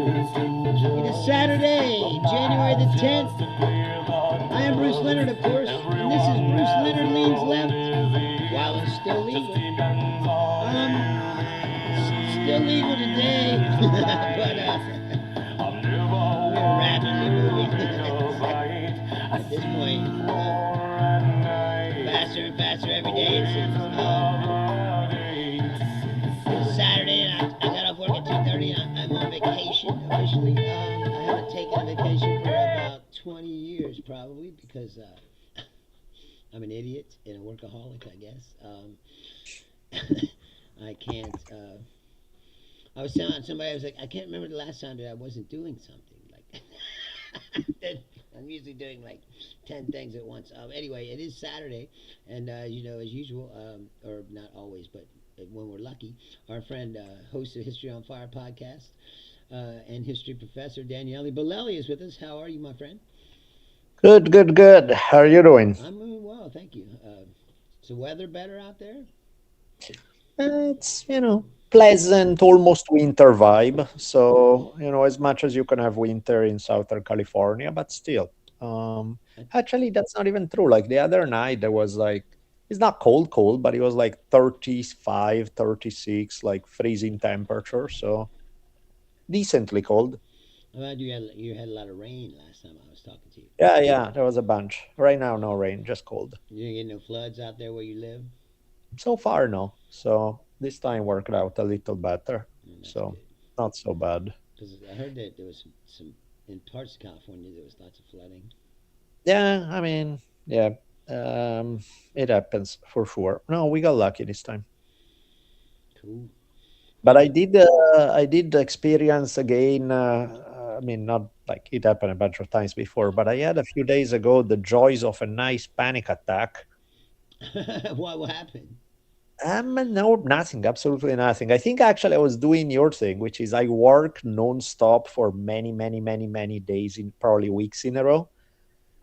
It is Saturday, January the 10th. I am Bruce Leonard, of course, and this is Bruce Leonard Leans Left, while it's still legal. Still legal today, but we're rapidly moving. At this point, faster and faster every day, it seems. It's Saturday, and I got off work at 2:30. I'm on vacation officially. I haven't taken a vacation for about 20 years, probably, because I'm an idiot and a workaholic, I guess. I can't. I was telling somebody, I was like, I can't remember the last time that I wasn't doing something. Like, I'm usually doing like 10 things at once. Anyway, it is Saturday, and as usual, or not always, but when we're lucky, our friend, host of History on Fire podcast, and history professor Daniele Bolelli is with us. How are you, my friend? Good, good, good. How are you doing? I'm doing well, thank you. Is the weather better out there? It's, pleasant, almost winter vibe. So, as much as you can have winter in Southern California, but still. Actually, that's not even true. Like the other night, there was like, it's not cold, cold, but it was like 35, 36, like freezing temperature. So decently cold. I'm glad you had a lot of rain last time I was talking to you. Yeah, yeah, there was a bunch. Right now, no rain, just cold. You didn't get no floods out there where you live? So far, no. So this time worked out a little better. That's So good. not so bad. Because I heard that there was some in parts of California there was lots of flooding. Yeah, I mean, yeah, it happens for sure. No, we got lucky this time. Cool. But Well, I did experience again. I mean, not like it happened a bunch of times before, but I had a few days ago the joys of a nice panic attack. what happened? No, nothing, absolutely nothing. I think actually I was doing your thing, which is I work nonstop for many, many, many, many days in probably weeks in a row.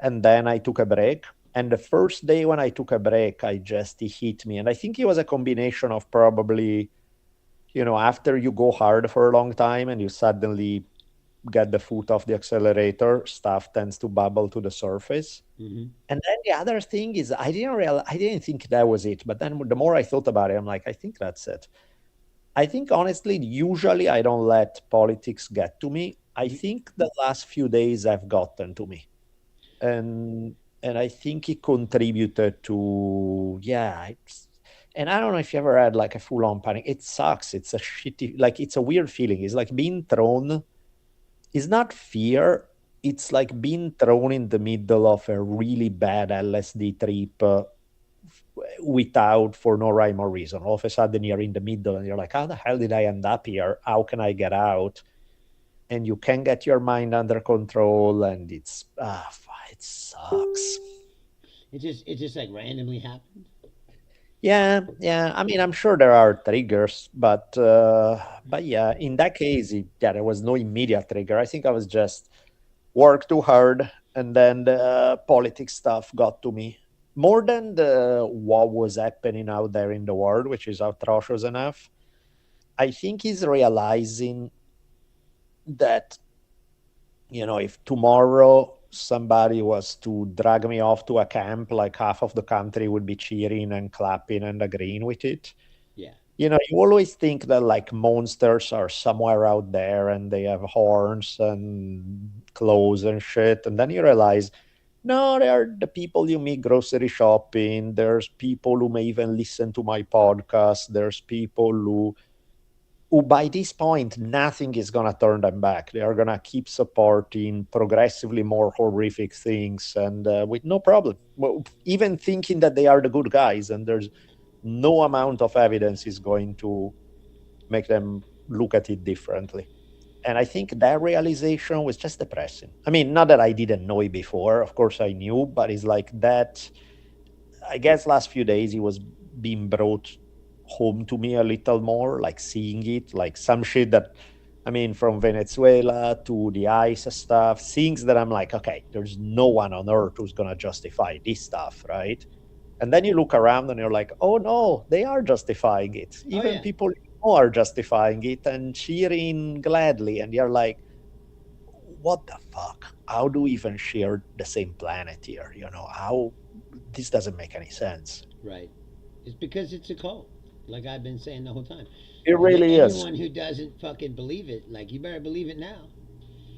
And then I took a break. And the first day when I took a break, it hit me. And I think it was a combination of probably, after you go hard for a long time and you suddenly get the foot off the accelerator, stuff tends to bubble to the surface. Mm-hmm. And then the other thing is I didn't think that was it. But then the more I thought about it, I'm like, I think that's it. I think honestly, usually I don't let politics get to me. I think the last few days have gotten to me. And I think it contributed to and I don't know if you ever had like a full on panic. It sucks. It's a shitty like it's a weird feeling. It's like being thrown. It's not fear. It's like being thrown in the middle of a really bad LSD trip without for no rhyme or reason. All of a sudden you're in the middle and you're like, how the hell did I end up here? How can I get out? And you can get your mind under control, and it sucks. It just like randomly happened. Yeah, yeah. I mean, I'm sure there are triggers, but yeah, in that case, there was no immediate trigger. I think I was just work too hard, and then the politics stuff got to me more than the what was happening out there in the world, which is atrocious enough. I think he's realizing that if tomorrow somebody was to drag me off to a camp, like half of the country would be cheering and clapping and agreeing with it. Yeah. You always think that like monsters are somewhere out there and they have horns and claws and shit. And then you realize, no, they are the people you meet grocery shopping. There's people who may even listen to my podcast. There's people who by this point nothing is going to turn them back. They are going to keep supporting progressively more horrific things, and with no problem, well, even thinking that they are the good guys, and there's no amount of evidence is going to make them look at it differently. And I think that realization was just depressing. I mean, not that I didn't know it before, of course I knew, but it's like that. I guess last few days he was being brought home to me a little more, like seeing it, like some shit that, I mean, from Venezuela to the ICE stuff, things that I'm like, okay, there's no one on earth who's gonna justify this stuff, right? And then you look around and you're like, oh no, they are justifying it. Oh Even yeah. people you know are justifying it and cheering gladly. And you're like, what the fuck? How do we even share the same planet here? How this doesn't make any sense. Right. It's because it's a cult. Like I've been saying the whole time. It really is. Anyone who doesn't fucking believe it, like you better believe it now.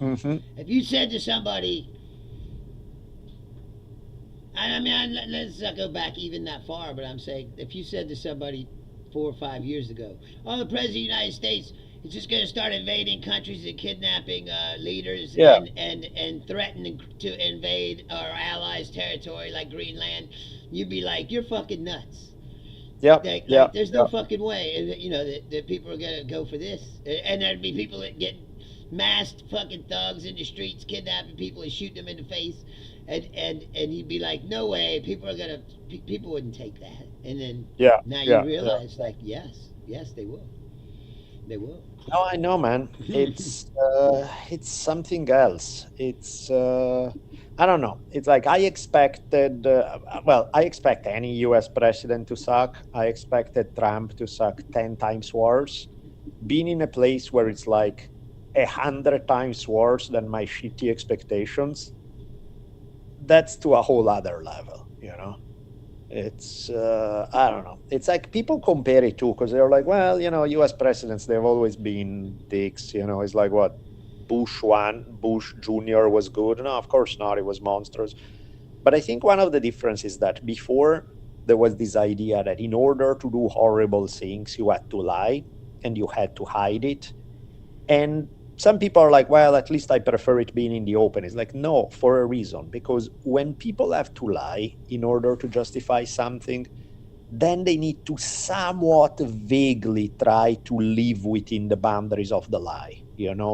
Hmm. If you said to somebody, I mean, let's not go back even that far, but I'm saying if you said to somebody 4 or 5 years ago, "Oh, the president of the United States is just going to start invading countries and kidnapping leaders Yeah. and threatening to invade our allies' territory like Greenland," you'd be like, "You're fucking nuts." Yep. Like, Yep. there's no Yep. fucking way, that people are gonna go for this, and there'd be people that get masked fucking thugs in the streets, kidnapping people and shooting them in the face, and you'd be like, no way, people wouldn't take that, and then Yeah. now you Yeah. Yeah. realize, like, yes, they will. No, I know, man. It's something else. I don't know. It's like I expected. Well, I expect any U.S. president to suck. I expected Trump to suck 10 times worse. Being in a place where it's like 100 times worse than my shitty expectations, that's to a whole other level. It's I don't know. It's like people compare it too because they're like, well, U.S. presidents they've always been dicks. It's like what Bush Jr. was good. No, of course not. It was monstrous. But I think one of the differences is that before there was this idea that in order to do horrible things, you had to lie and you had to hide it. And some people are like, well, at least I prefer it being in the open. It's like, no, for a reason. Because when people have to lie in order to justify something, then they need to somewhat vaguely try to live within the boundaries of the lie.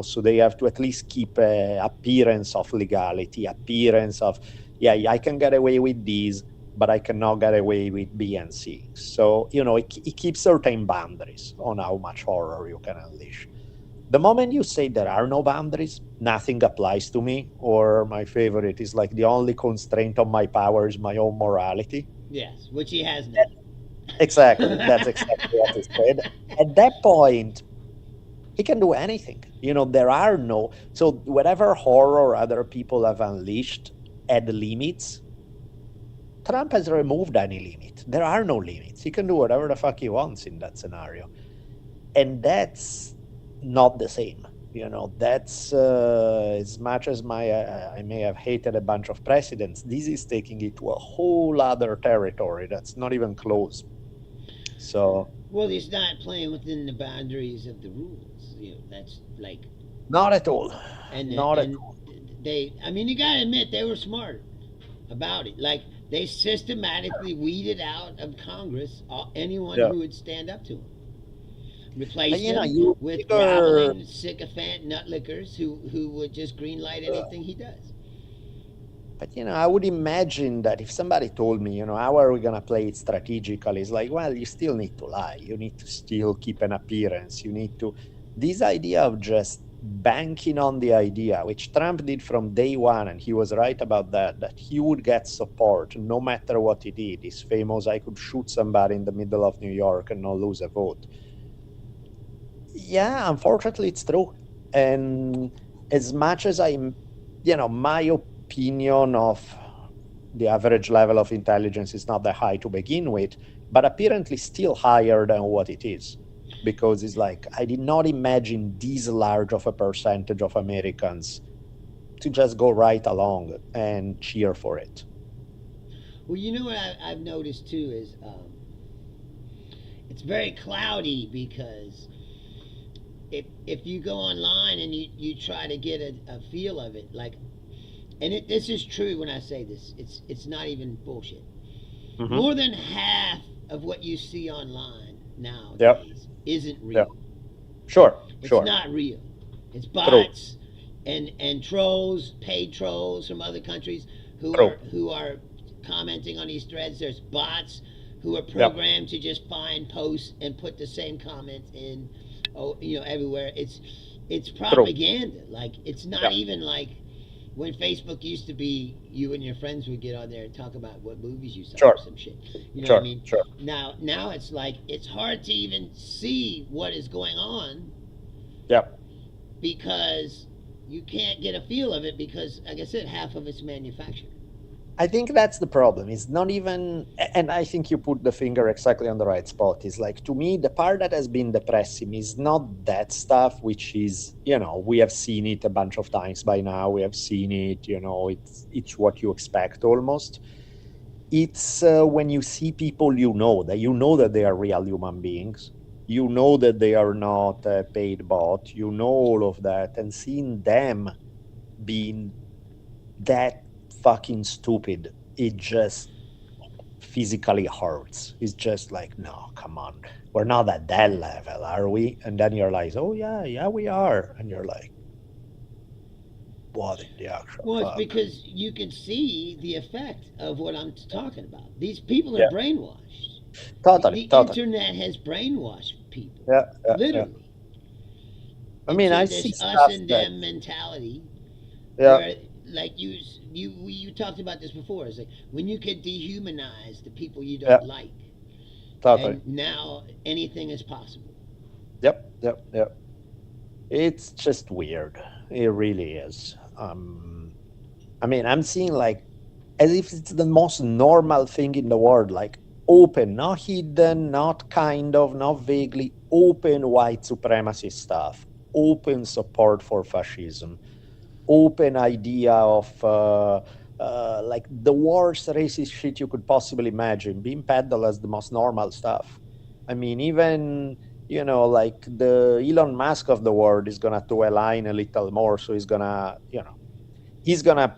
So they have to at least keep a appearance of legality, appearance of, yeah, I can get away with these, but I cannot get away with B and C. So, it keeps certain boundaries on how much horror you can unleash. The moment you say there are no boundaries, nothing applies to me, or my favorite is like the only constraint on my power is my own morality. Yes, which he has now. Exactly. That's exactly what he said. At that point, he can do anything. There are no, so whatever horror other people have unleashed at the limits, Trump has removed any limit. There are no limits. He can do whatever the fuck he wants in that scenario. And that's not the same. That's as much as I may have hated a bunch of presidents, this is taking it to a whole other territory that's not even close. So Well, he's not playing within the boundaries of the rules. That's like, not at all. Not at and all. I mean, you gotta admit they were smart about it. Like they systematically weeded out of Congress anyone Yeah. who would stand up to him. And Replaced him you with figure, groveling sycophant nutlickers who would just greenlight anything he does. but I would imagine that if somebody told me, how are we gonna play it strategically? It's like, well, you still need to lie. You need to still keep an appearance. You need to this idea of just banking on the idea, which Trump did from day one, and he was right about that he would get support no matter what he did. His famous I could shoot somebody in the middle of New York and not lose a vote. Yeah, unfortunately, it's true. And as much as my opinion of the average level of intelligence is not that high to begin with, but apparently still higher than what it is. Because it's like, I did not imagine this large of a percentage of Americans to just go right along and cheer for it. Well, you know what I've noticed too is it's very cloudy because if you go online and you try to get a feel of it, like, and this is true when I say this, it's not even bullshit. Mm-hmm. More than half of what you see online Yep. nowadays isn't Yep. real. Sure. It's Sure. not real. It's True. bots and trolls, paid trolls from other countries True. who are commenting on these threads. There's bots who are Yep. programmed to just find posts and put the same comments in, everywhere. It's True. propaganda. Like it's not Yep. even like when Facebook used to be, you and your friends would get on there and talk about what movies you saw Sure. or some shit. You know Sure. what I mean? Sure. Now it's like it's hard to even see what is going on Yep. because You can't get a feel of it because, like I said, half of it's manufactured. I think that's the problem. It's not even, and I think you put the finger exactly on the right spot. Is like, to me, the part that has been depressing is not that stuff, which is, we have seen it a bunch of times by now. We have seen it, it's what you expect almost. It's when you see people, that they are real human beings. You know that they are not a paid bot. You know all of that, and seeing them being that fucking stupid, it just physically hurts. It's just like, no, come on, we're not at that level, are we? And then you're like, oh yeah, yeah, we are. And you're like, what in the actual Well, it's fuck? because you can see the effect of what I'm talking about. These people are Yeah, brainwashed. totally, The totally. internet has brainwashed people, Yeah, yeah, yeah. literally, I mean, into I see this us stuff and that, them mentality, yeah, where, like, you talked about this before. It's like when you can dehumanize the people you yeah, don't like, totally. and now anything is possible. Yep, yep, yep. It's just weird. It really is. I mean, I'm seeing like as if it's the most normal thing in the world, like open, not hidden, not kind of, not vaguely, open white supremacy stuff, open support for fascism, open idea of like the worst racist shit you could possibly imagine being peddled as the most normal stuff. I mean, even like the Elon Musk of the world is gonna toe a line a little more, so he's gonna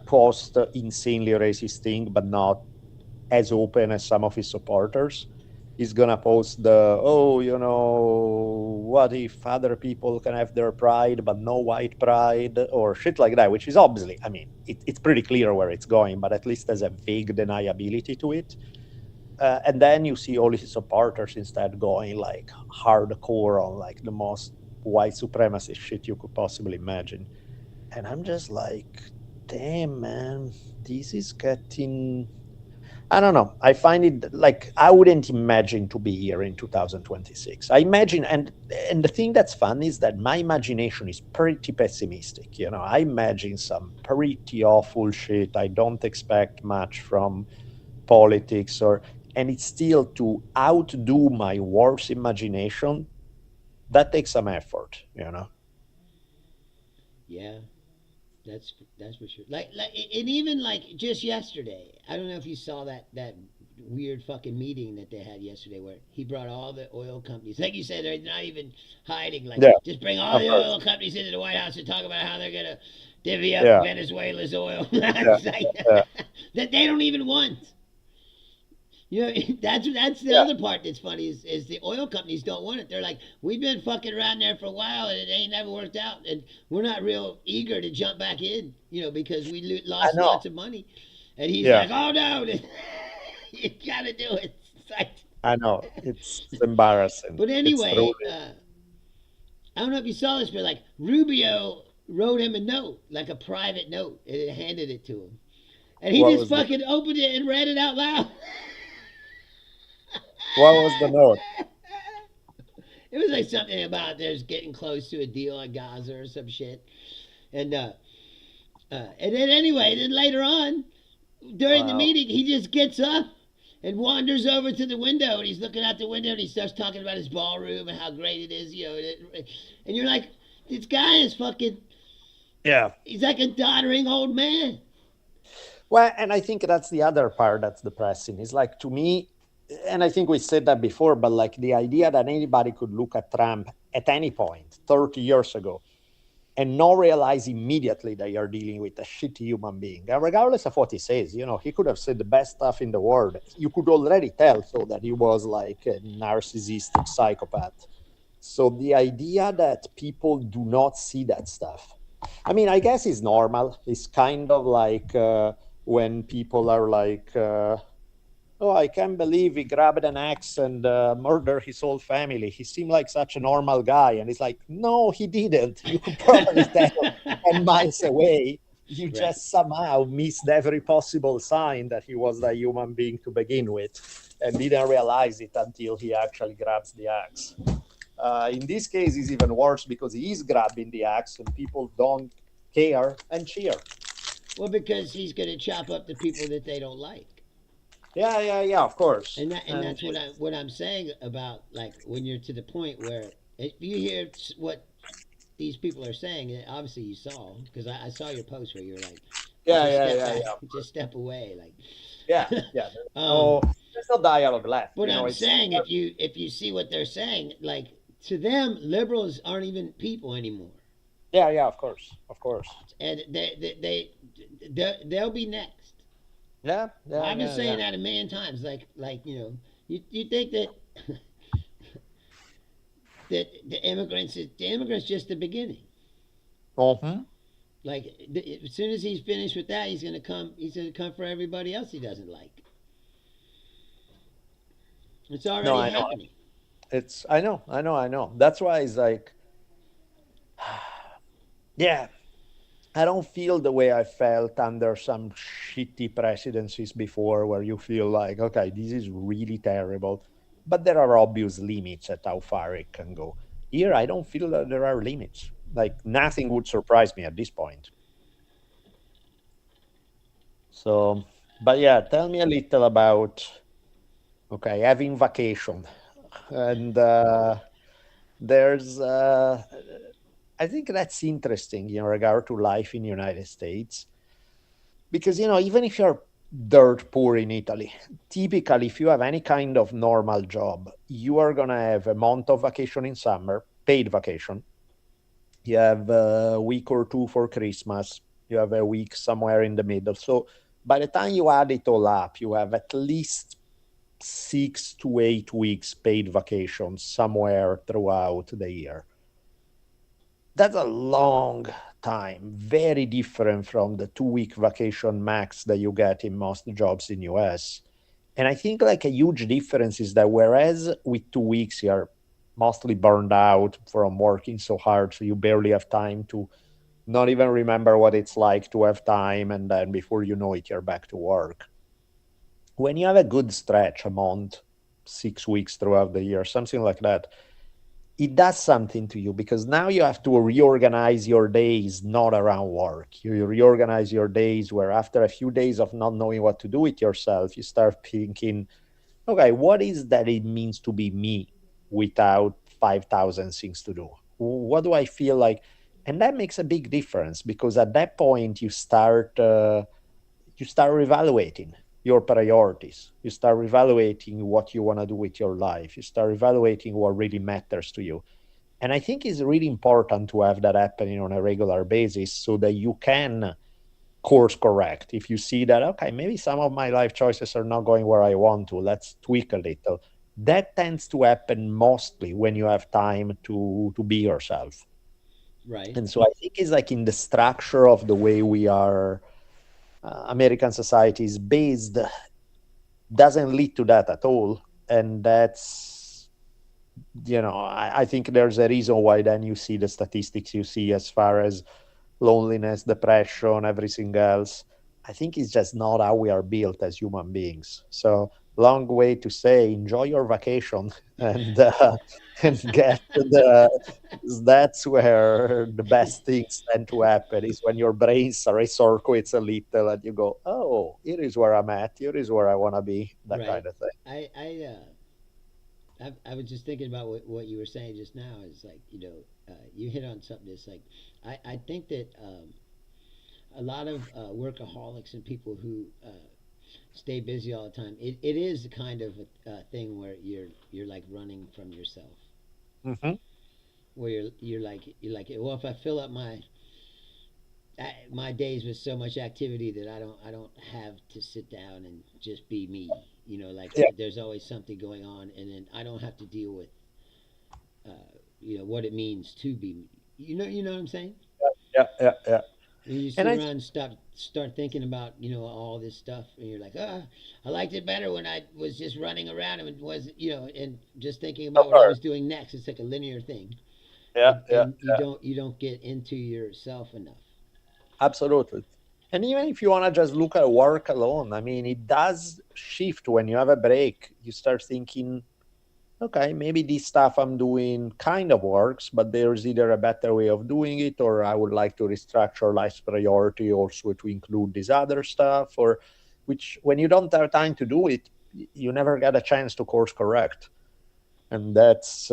post insanely racist thing, but not as open as some of his supporters. He's gonna post the, oh, what if other people can have their pride but no white pride or shit like that, which is obviously, I mean, it's pretty clear where it's going, but at least there's a vague deniability to it. And then you see all his supporters instead going like hardcore on like the most white supremacist shit you could possibly imagine. And I'm just like, damn, man, this is getting. I don't know. I find it like I wouldn't imagine to be here in 2026. I imagine, and the thing that's fun is that my imagination is pretty pessimistic. I imagine some pretty awful shit. I don't expect much from politics, and it's still to outdo my worst imagination. That takes some effort. Yeah, that's for sure. Like, and even like just yesterday, I don't know if you saw that weird fucking meeting that they had yesterday, where he brought all the oil companies. Like you said, they're not even hiding. Like, Yeah, just bring all of the course. oil companies into the White House and talk about how they're gonna divvy up Yeah, Venezuela's oil. yeah, It's like, yeah, that they don't even want. You know, that's the yeah. other part that's funny is the oil companies don't want it. They're like, we've been fucking around there for a while and it ain't never worked out, and we're not real eager to jump back in, because we I lost know. lots of money. And he's Yeah, like, oh no, you gotta do it. It's like, I know. It's embarrassing. but It's truly. anyway, I don't know if you saw this, but like Rubio wrote him a note, like a private note, and handed it to him, and he What just was the fucking opened it and read it out loud. what was the note? It was like something about there's getting close to a deal at Gaza or some shit. And then anyway, then later on during the Wow. meeting, he just gets up and wanders over to the window, and he's looking out the window and he starts talking about his ballroom and how great it is, and you're like, this guy is fucking. Yeah. He's like a doddering old man. Well, and I think that's the other part that's depressing. Is like to me, and I think we said that before, but like the idea that anybody could look at Trump at any point 30 years ago and not realize immediately that you're dealing with a shitty human being. And regardless of what he says, he could have said the best stuff in the world. You could already tell, so that he was like a narcissistic psychopath. So the idea that people do not see that stuff, I mean, I guess it's normal. It's kind of like when people are like, oh, I can't believe he grabbed an axe and murdered his whole family. He seemed like such a normal guy. And it's like, no, he didn't. You could probably tell 10 miles away. You Right. just somehow missed every possible sign that he was a human being to begin with and didn't realize it until he actually grabs the axe. In this case, it's even worse because he is grabbing the axe and people don't care and cheer. Well, because he's going to chop up the people that they don't like. Yeah, yeah, yeah. Of course. And And that's what I'm saying about like when you're to the point where if you hear what these people are saying, obviously you saw because I saw your post where you're like, yeah, just yeah, step yeah, back, yeah. Of just course. step away, Yeah, like. yeah. um, There's no dialogue left. but I'm It's saying if you see what they're saying, like to them, liberals aren't even people anymore, yeah, yeah. Of course, of course. and they'll be next. Yeah, yeah, I've been yeah, saying yeah. that a million times. You think that that the immigrants just the beginning. Mm-hmm. Like as soon as he's finished with that, he's gonna come. He's gonna come for everybody else he doesn't like. It's No, already I know. happening. I know, I know, I know. That's why it's like, yeah, I don't feel the way I felt under some shitty presidencies before, where you feel like, okay, this is really terrible, but there are obvious limits at how far it can go. Here, I don't feel that there are limits. Like nothing would surprise me at this point. So, but yeah, tell me a little about, okay, having vacation, and there's I think that's interesting in regard to life in the United States, because even if you're dirt poor in Italy, typically if you have any kind of normal job, you are gonna have a month of vacation in summer, paid vacation. You have a week or two for Christmas. You have a week somewhere in the middle. So by the time you add it all up, you have at least 6 to 8 weeks paid vacation somewhere throughout the year. That's a long time, very different from the 2 week vacation max that you get in most jobs in US. And I think like a huge difference is that whereas with 2 weeks you're mostly burned out from working so hard, so you barely have time to not even remember what it's like to have time, and then before you know it, you're back to work. When you have a good stretch, a month, 6 weeks throughout the year, something like that, it does something to you, because now you have to reorganize your days not around work. You reorganize your days where after a few days of not knowing what to do with yourself, you start thinking, okay, what is that it means to be me without 5,000 things to do? What do I feel like? And that makes a big difference, because at that point you start reevaluating your priorities. You start reevaluating what you want to do with your life. You start evaluating what really matters to you. And I think it's really important to have that happening on a regular basis, so that you can course correct. If you see that, okay, maybe some of my life choices are not going where I want to, let's tweak a little. That tends to happen mostly when you have time to be yourself. Right. And so I think it's like in the structure of the way we are, American society is based, doesn't lead to that at all. And that's, I think there's a reason why then you see the statistics you see as far as loneliness, depression, everything else. I think it's just not how we are built as human beings. So, long way to say, enjoy your vacation and and get the. That's where the best things tend to happen, is when your brain recircuits a little and you go, oh, here is where I'm at. Here is where I want to be. That Right. kind of thing. I was just thinking about what you were saying just now. Is like you hit on something that's like I think that a lot of workaholics and people who stay busy all the time. It is the kind of a thing where you're like running from yourself. Hmm. Where you're like well, if I fill up my days with so much activity that I don't have to sit down and just be me. Like Yeah, there's always something going on, and then I don't have to deal with what it means to be me. You know what I'm saying? yeah, yeah, yeah. And you And sit I around and start thinking about all this stuff, and you're like, I liked it better when I was just running around and was and just thinking of about what I course. was doing next. It's like a linear thing, Yeah, yeah, and yeah. you don't get into yourself enough. Absolutely. And even if you want to just look at work alone, I mean, it does shift when you have a break. You start thinking, okay, maybe this stuff I'm doing kind of works, but there's either a better way of doing it, or I would like to restructure life's priority also to include this other stuff, or which when you don't have time to do it, you never get a chance to course correct. And that's,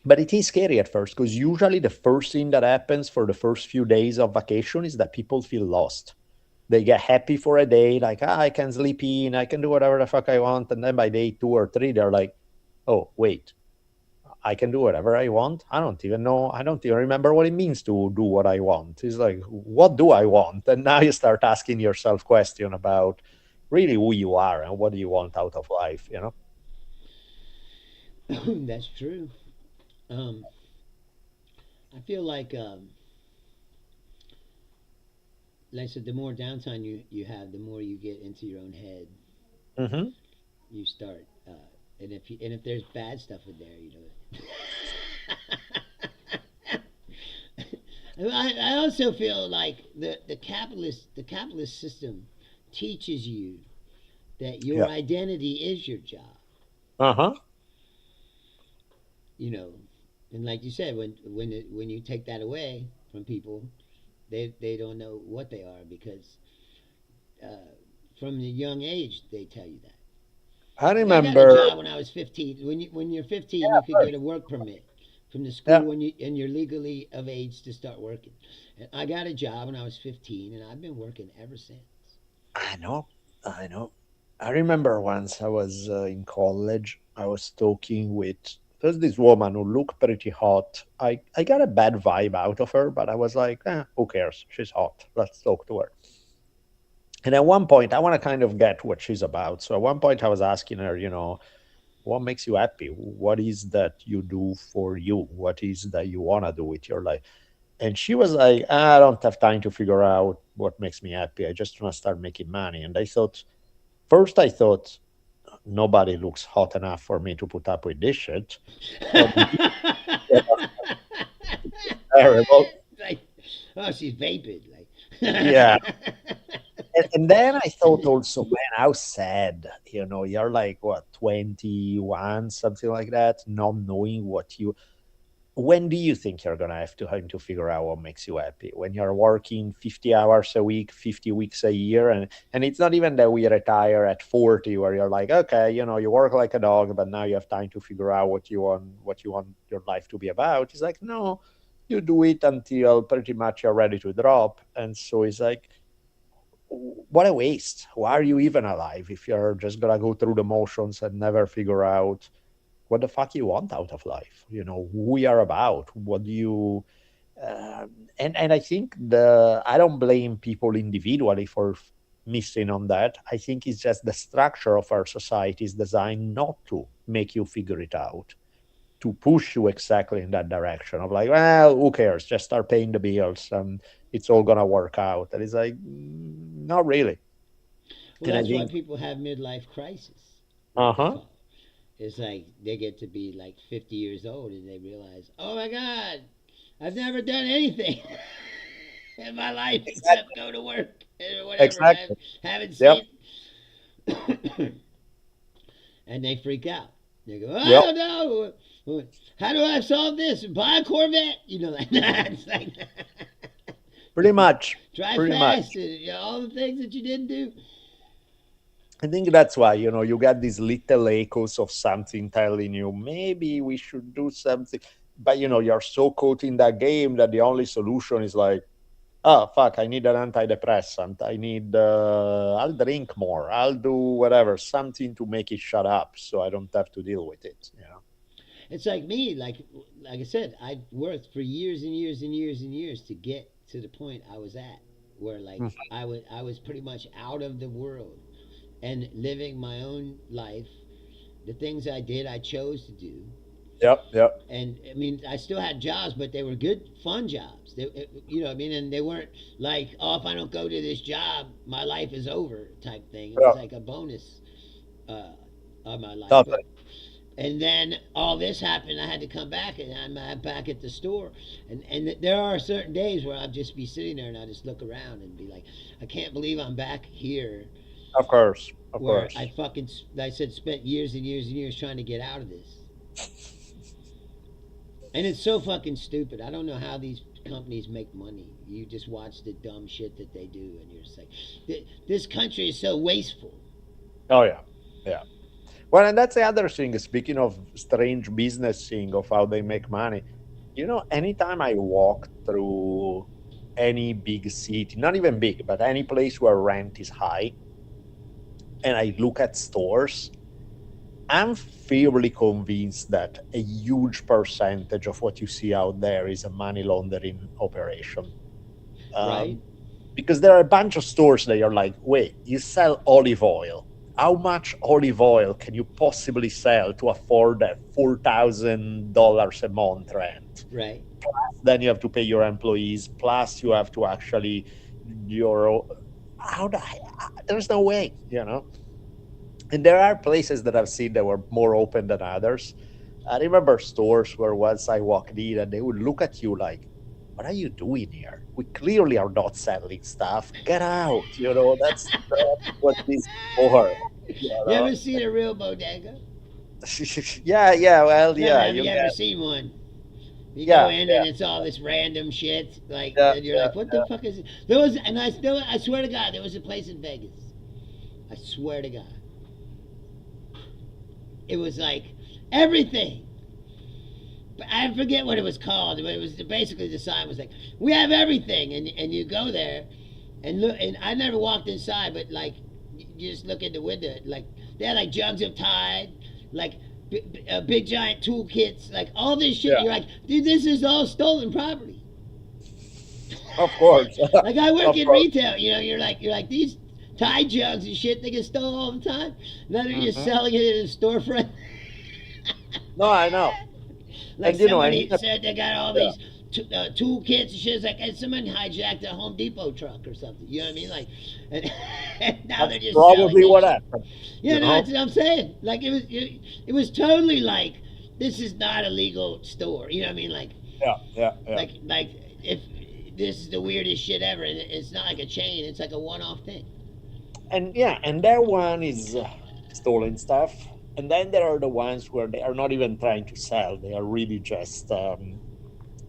but it is scary at first because usually the first thing that happens for the first few days of vacation is that people feel lost. They get happy for a day, like, I can sleep in, I can do whatever the fuck I want. And then by day 2 or 3, they're like, oh, wait, I can do whatever I want. I don't even know. I don't even remember what it means to do what I want. It's like, what do I want? And now you start asking yourself question about really who you are and what do you want out of life, you know? That's true. Um, I feel like I said, the more downtime you have, the more you get into your own head. Hmm. You start, and if there's bad stuff in there, I also feel like the capitalist system teaches you that your Yeah. identity is your job. Uh huh. You know, and like you said, when you take that away from people, they don't know what they are because uh, from a young age they tell you that. I Like I got a remember. job when I was 15. When you're 15, Yeah, you of could course. get a work permit from the Yeah, school and you're legally of age to start working. And I got a job when I was 15, and I've been working ever since. I know. I know. I remember once I was in college, I was talking with there's this woman who looked pretty hot. I got a bad vibe out of her, but I was like, who cares? She's hot. Let's talk to her. And at one point, I want to kind of get what she's about. So at one point, I was asking her, what makes you happy? What is that you do for you? What is that you want to do with your life? And she was like, I don't have time to figure out what makes me happy. I just want to start making money. And I thought, first, I thought, nobody looks hot enough for me to put up with this shit. And terrible. Like, oh, she's vapid. Like, Yeah. And then I thought also, man, how sad, you're like, what, 21, something like that, not knowing what you when do you think you're gonna have to figure out what makes you happy? When you're working 50 hours a week, 50 weeks a year, and it's not even that we retire at 40, where you're like, okay, you work like a dog, but now you have time to figure out what you want your life to be about. It's like, no, you do it until pretty much you're ready to drop. And so it's like, what a waste. Why are you even alive if you're just gonna go through the motions and never figure out what the fuck you want out of life, who you are about, what do you and I think the I don't blame people individually for missing on that. I think it's just the structure of our society is designed not to make you figure it out, to push you exactly in that direction of like, well, who cares, just start paying the bills and it's all gonna work out. And it's like, not really. well, And I that's why think, people have midlife crisis. What they uh-huh, call it. It's like they get to be like 50 years old and they realize, oh my God, I've never done anything in my life except exactly, go to work or whatever. I exactly. haven't Yep, seen, and they freak out. They go, I yep, don't know. How do I solve this? Buy a Corvette? Like that. It's like pretty much, drive pretty fast. much. And, all the things that you didn't do. I think that's why, you get these little echoes of something telling you maybe we should do something. But, you're so caught in that game that the only solution is like, oh, fuck, I need an antidepressant. I'll drink more. I'll do whatever, something to make it shut up so I don't have to deal with it. It's like me. Like I said, I worked for years and years and years and years to get to the point I was at, where like Mhm. I was pretty much out of the world and living my own life. The things I did, I chose to do. Yep, yep, And I mean, I still had jobs, but they were good, fun jobs. What I mean, and they weren't like, oh, if I don't go to this job, my life is over type thing. It was yep, like a bonus uh, of my life. totally. And then all this happened. I had to come back, and I'm back at the store. And there are certain days where I'll just be sitting there, and I just look around and be like, I can't believe I'm back here. of where course. I said spent years and years and years trying to get out of this. And it's so fucking stupid. I don't know how these companies make money. You just watch the dumb shit that they do, and you're just like, this country is so wasteful. Oh yeah, yeah. Well, and that's the other thing. Speaking of strange business thing of how they make money, anytime I walk through any big city, not even big, but any place where rent is high, and I look at stores, I'm fairly convinced that a huge percentage of what you see out there is a money laundering operation. Right? Um, because there are a bunch of stores that are like, wait, you sell olive oil. How much olive oil can you possibly sell to afford a $4,000 a month rent? Right. Then you have to pay your employees, plus you have to actually your how the, there's no way. And there are places that I've seen that were more open than others. I remember stores where once I walked in and they would look at you like, what are you doing here? We clearly are not selling stuff. Get out. That's not what this is for. You You know? ever seen a real bodega? Yeah, yeah, well, No, yeah, have you you ever get, seen one? You go yeah, in yeah, and it's all this random shit, like, yeah, and you're yeah, like, what the yeah. fuck is it? There was, and I swear to God, there was a place in Vegas. I swear to God, it was like everything. But I forget what it was called, but it was basically the sign was like, "We have everything," and you go there, and look, and I never walked inside, but like, you just look at the window, like they had like jugs of Tide, like big giant toolkits, like all this shit. Yeah, You're like, dude, this is all stolen property. of course. Like I work Of in course. retail, you're like these Tide jugs and shit. They get stolen all the time. Now they're just Hmm. selling it in a storefront. No, I know. Like And somebody said they got all yeah, these toolkits and shit. It's like, and somebody hijacked a Home Depot truck or something. You know what I mean? Like, and, and now that's they're just selling probably this what shit. happened. Yeah, You no, that's know? what I'm saying. Like it was totally like this is not a legal store. You know what I mean? Yeah, yeah, yeah. Like if this is the weirdest shit ever, and it's not like a chain. It's like a one-off thing. And yeah, and that one is stolen stuff. And then there are the ones where they are not even trying to sell; they are really just,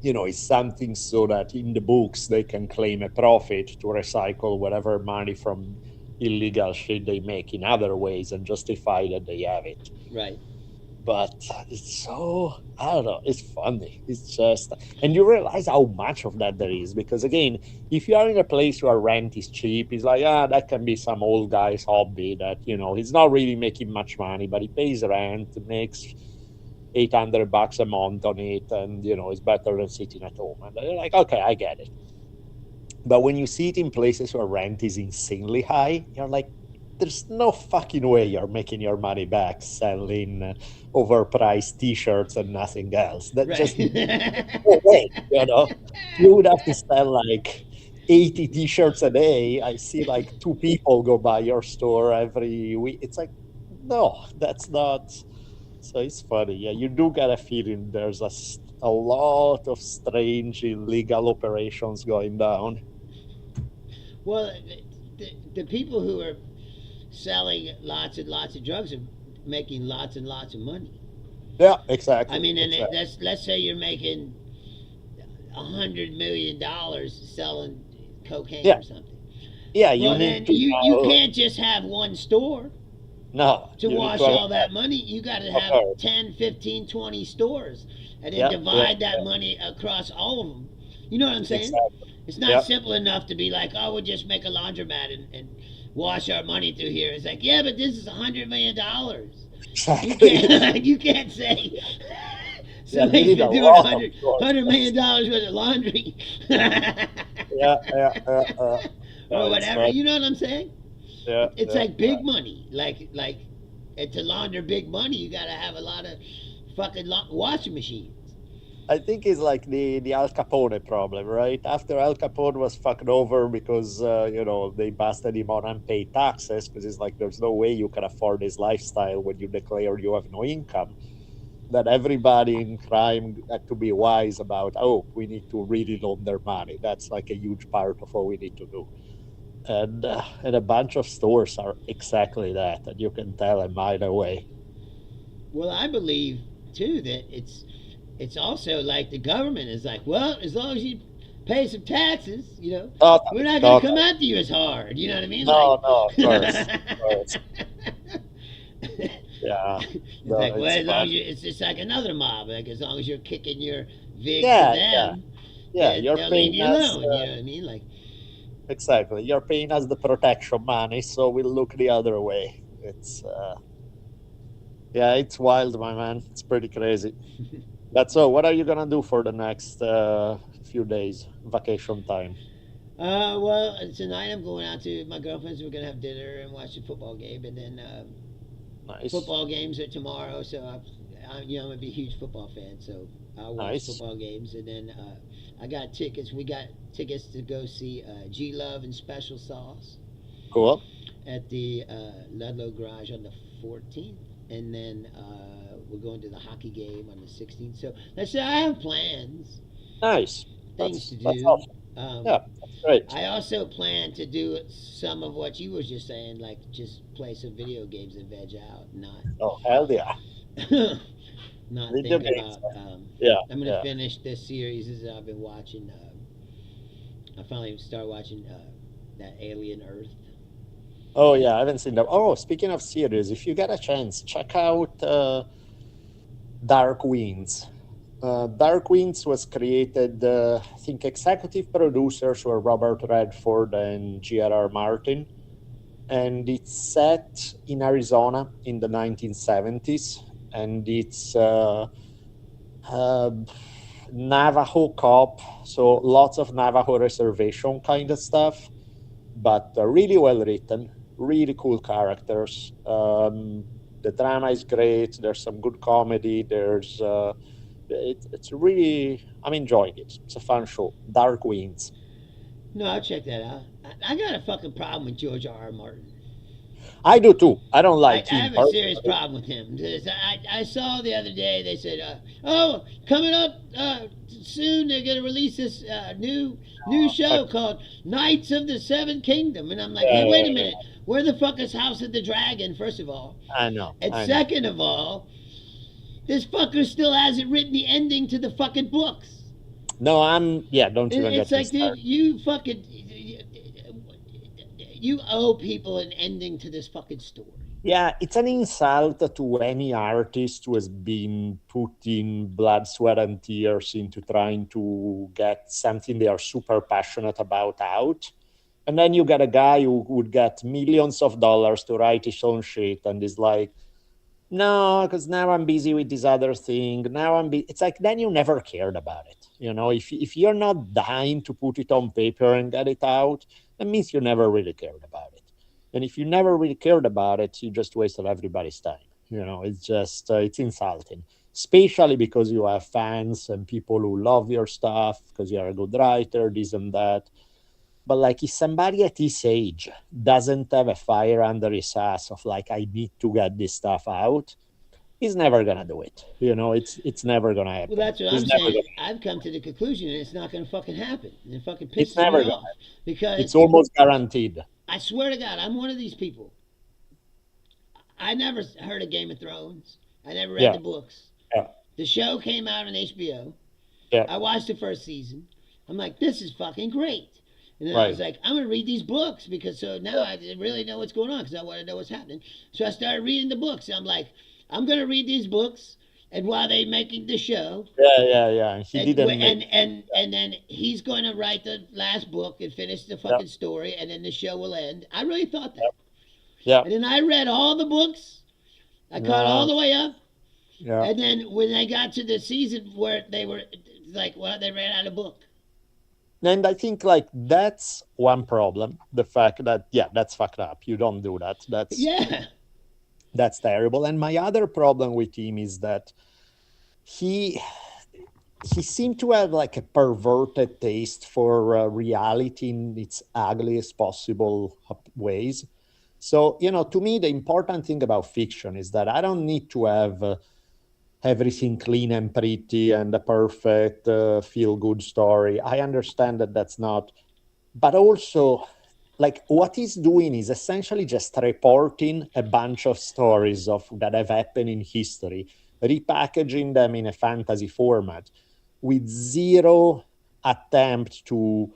it's something so that in the books they can claim a profit to recycle whatever money from illegal shit they make in other ways and justify that they have it. Right. But it's so, I don't know, it's funny. It's just, and you realize how much of that there is because again, if you are in a place where rent is cheap, it's like, that can be some old guy's hobby that, he's not really making much money, but he pays rent, makes $800 a month on it, and it's better than sitting at home. And they're like, okay, I get it. But when you see it in places where rent is insanely high, you're like, there's no fucking way you're making your money back selling overpriced T-shirts and nothing else. That just no way. You would have to sell like 80 T-shirts a day. I see like two people go by your store every week. It's like, no, that's not. So it's funny. Yeah, you do get a feeling there's a lot of strange illegal operations going down. Well, the people who are selling lots and lots of drugs are making lots and lots of money. Yeah, I exactly, mean, and exactly. let's say you're making $100 million selling cocaine Yeah, or something. yeah. You Well, then need to you can't just have one store no. to You need to wash have all that money. You got to a have cover. 10, 15, 20 stores and then Yeah, yeah, divide that yeah. money across all of them. You know what I'm saying? Exactly. It's not Yeah, simple enough to be like, oh, we'll just make a laundromat and wash our money through here. It's like, yeah, but this is $100 million. You exactly. can't you can't say Yeah, you somebody's need a been doing lot of stores. hundred million dollars worth of laundry Yeah, yeah, yeah. No, or it's whatever. fun. You know what I'm saying? Yeah, It's yeah, like yeah. big money. Like and to launder big money, you got to have a lot of fucking washing machines. I think it's like the Al Capone problem, right? After Al Capone was fucked over because they busted him on unpaid taxes because it's like there's no way you can afford this lifestyle when you declare you have no income. That everybody in crime had to be wise about. Oh, we need to really launder money. That's like a huge part of what we need to do. and a bunch of stores are exactly that, and you can tell a mile away. Well, I believe too that it's also like the government is like, well, as long as you pay some taxes, we're Totally, not going to come totally. after you as hard. You know what I mean? Like, No, no, of course, of course. Yeah, it's no, like, well, it's as long fun. as it's just like another mob. Like, as long as you're kicking your vig to Yeah, yeah, them, yeah. You're they'll leave paying you us alone. You know what I mean? Like, exactly. You're paying us the protection money, so we'll look the other way. It's yeah, it's wild, my man. It's pretty crazy. That's all. What are you gonna do for the next few days, vacation time? well, tonight I'm going out to my girlfriend's. We're gonna have dinner and watch the football game, and then Nice, football games are tomorrow. So I'm gonna be a huge football fan. So I'll watch nice, football games, and then I got tickets. We got tickets to go see G Love and Special Sauce cool, at the Ludlow Garage on the 14th, and then we're going to the hockey game on the 16th. So let's say I have plans, nice. things to That's do. awesome. Yeah, Um, that's great. I also plan to do some of what you were just saying, like just play some video games and veg out, not Oh hell yeah, not video think games. about. Yeah, I'm gonna yeah. finish this series that I've been watching. I finally started watching that Alien Earth. Oh yeah, I haven't seen that. Oh, speaking of series, if you get a chance, check out Dark Winds. Dark Winds was created, I think, executive producers were Robert Redford and G.R.R. Martin, and it's set in Arizona in the 1970s, and it's uh, Navajo cop, so lots of Navajo reservation kind of stuff, but really well written, really cool characters. The drama is great. There's some good comedy. It's really, I'm enjoying it. It's a fun show. Dark Winds. No, I'll check that out. I got a fucking problem with George R. R. Martin. I do too. I don't I, like I him have a serious personally. problem with him. I saw the other day they said, "Oh, coming up soon they're gonna release this new Uh, show called Knights of the Seven Kingdom," and I'm like, "Hey, yeah, wait yeah, a yeah. minute, where the fuck is House of the Dragon? First of all, I know. and I know. second of all, this fucker still hasn't written the ending to the fucking books. No, yeah. Don't even It's get me like, dude, started. you fucking you owe people an ending to this fucking story." Yeah, it's an insult to any artist who has been putting blood, sweat, and tears into trying to get something they are super passionate about out. And then you get a guy who would get millions of dollars to write his own shit and is like, no, because now I'm busy with this other thing. It's like, then you never cared about it. If you're not dying to put it on paper and get it out, that means you never really cared about it. And if you never really cared about it, you just wasted everybody's time. It's just, it's insulting, especially because you have fans and people who love your stuff because you're a good writer, this and that. But like, if somebody at his age doesn't have a fire under his ass of like, I need to get this stuff out, he's never gonna do it. It's never gonna Well, happen. that's what He's I'm never saying. gonna. I've come to the conclusion that it's not going to fucking happen. And it fucking It's pisses me never gonna off happen. It's because almost guaranteed. I swear to God, I'm one of these people. I never heard of Game of Thrones. I never read Yeah, the books. yeah, The show came out on HBO. yeah. I watched the first season. I'm like, this is fucking great. And then I was Right. like, I'm going to read these books because so now I really know what's going on because I want to know what's happening. So I started reading the books. And I'm like, I'm going to read these books. And while they making the show, Yeah, yeah, yeah. He and didn't make. and then he's going to write the last book and finish the Yeah, fucking story, and then the show will end. I really thought yeah, that, yeah. and then I read all the books. I caught all No, the way up, yeah. and then when they got to the season where they were like, well, they ran out of book. And I think like that's one problem. The fact that, yeah, that's fucked up. You don't do that. Yeah, That's terrible. And my other problem with him is that he he seemed to have like a perverted taste for reality in its ugliest possible ways. So, to me, the important thing about fiction is that I don't need to have everything clean and pretty and a perfect feel good story. I understand that that's not, but also like what he's doing is essentially just reporting a bunch of stories of that have happened in history, repackaging them in a fantasy format with zero attempt to,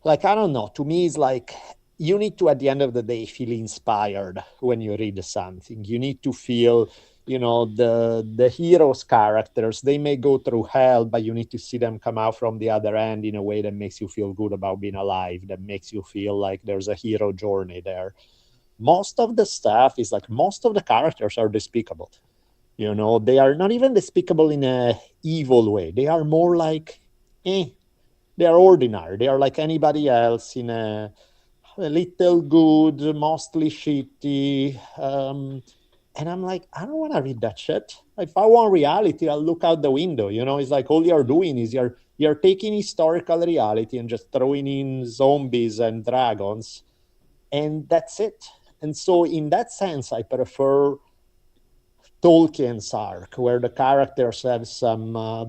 like, I don't know, to me it's like you need to, at the end of the day, feel inspired when you read something. You need to feel, the heroes characters, they may go through hell, but you need to see them come out from the other end in a way that makes you feel good about being alive, that makes you feel like there's a hero journey there. Most of the stuff is like, most of the characters are despicable. They are not even despicable in a evil way. They are more like, eh, they are ordinary. They are like anybody else in a little good, mostly shitty. And I'm like, I don't want to read that shit. If I want reality, I'll look out the window. It's like all you're doing is you're taking historical reality and just throwing in zombies and dragons, and that's it. And so, in that sense, I prefer Tolkien's arc, where the characters have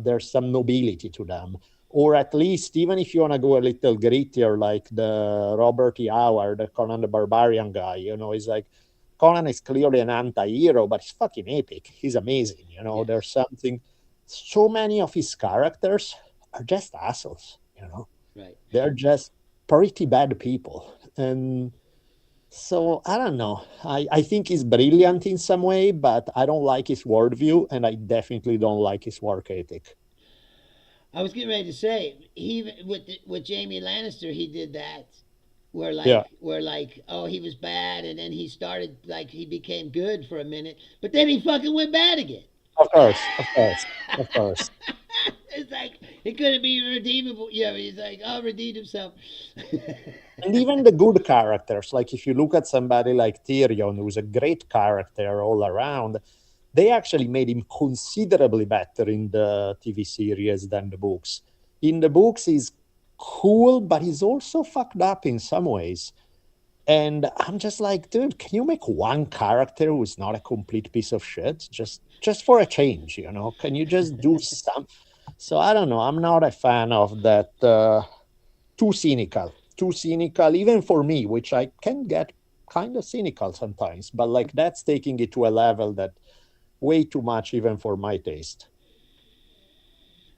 there's some nobility to them, or at least, even if you want to go a little grittier, like the Robert E. Howard, the Conan the Barbarian guy. He's like, Conan is clearly an anti-hero, but he's fucking epic. He's amazing. There's Yes. something. So many of his characters are just assholes. Right. They're just pretty bad people, and so I don't know. I think he's brilliant in some way, but I don't like his worldview, and I definitely don't like his work ethic. I was getting ready to say he with Jamie Lannister he did that Yeah, where like oh he was bad and then he started like he became good for a minute but then he fucking went bad again. of course, of course, of course. It's like he couldn't be redeemable. Yeah, he's like oh redeemed himself. And even the good characters, like if you look at somebody like Tyrion, who's a great character all around, they actually made him considerably better in the TV series than the books. In the books, he's cool, but he's also fucked up in some ways. And I'm just like, dude, can you make one character who's not a complete piece of shit? Just for a change, Can you just do some? So I don't know. I'm not a fan of that. Too cynical, even for me, which I can get kind of cynical sometimes. But like that's taking it to a level that way too much, even for my taste.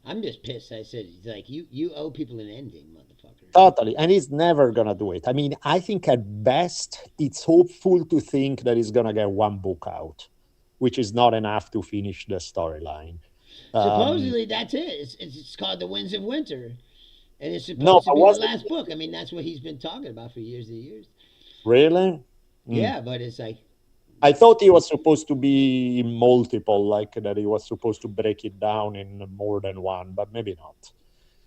I'm just pissed. I said he's like you owe people an ending, motherfucker. Totally. And he's never going to do it. I mean, I think at best, it's hopeful to think that he's going to get one book out, which is not enough to finish the storyline. Um, Supposedly that's it. It's called The Winds of Winter, and it's no, supposed to but be the was it last book. I mean that's what he's been talking about for years and years. really? Mm. Yeah, but it's like I thought he was supposed to be multiple, like that he was supposed to break it down in more than one, but maybe not.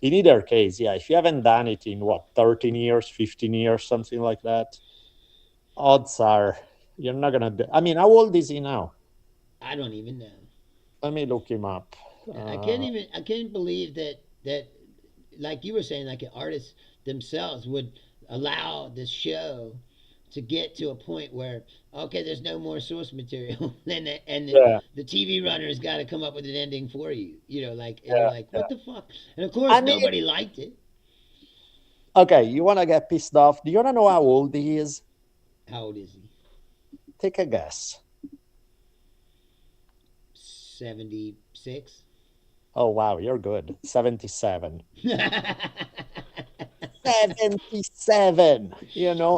In either case, yeah, if you haven't done it in what, 13 years, 15 years, something like that, odds are you're not gonna do. I mean, how old is he now? I don't even know. Let me look him up. Uh, I can't believe that like you were saying like artists themselves would allow this show to get to a point where okay there's no more source material and yeah, the TV runner's got to come up with an ending for you, like and you're yeah, like yeah. what the fuck, and of course I mean, nobody liked it. okay, you wanna get pissed off? Do you wanna know how old he is? How old is he? Take a guess. 76. Oh wow, you're good. 77. 77.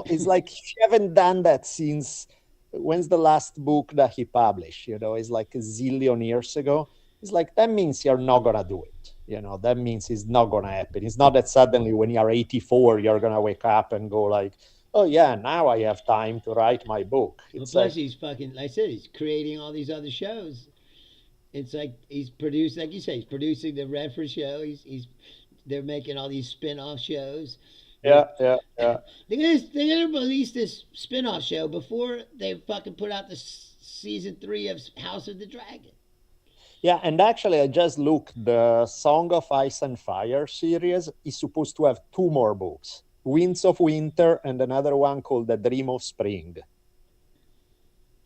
It's like if you haven't done that since, when's the last book that he published? It's like a zillion years ago. It's like that means you're not gonna do it. That means it's not gonna happen. It's not that suddenly when you're 84, you're gonna wake up and go like, oh yeah, now I have time to write my book. Well, It's plus like, he's fucking like I said he's creating all these other shows. It's like he's produced like you say he's producing the Redford show. He's they're making all these spin-off shows. They're yeah, yeah, yeah. they're gonna release this spin-off show before they fucking put out the season 3 of House of the Dragon. Yeah, and actually, I just looked. The Song of Ice and Fire series is supposed to have two more books, Winds of Winter and another one called The Dream of Spring.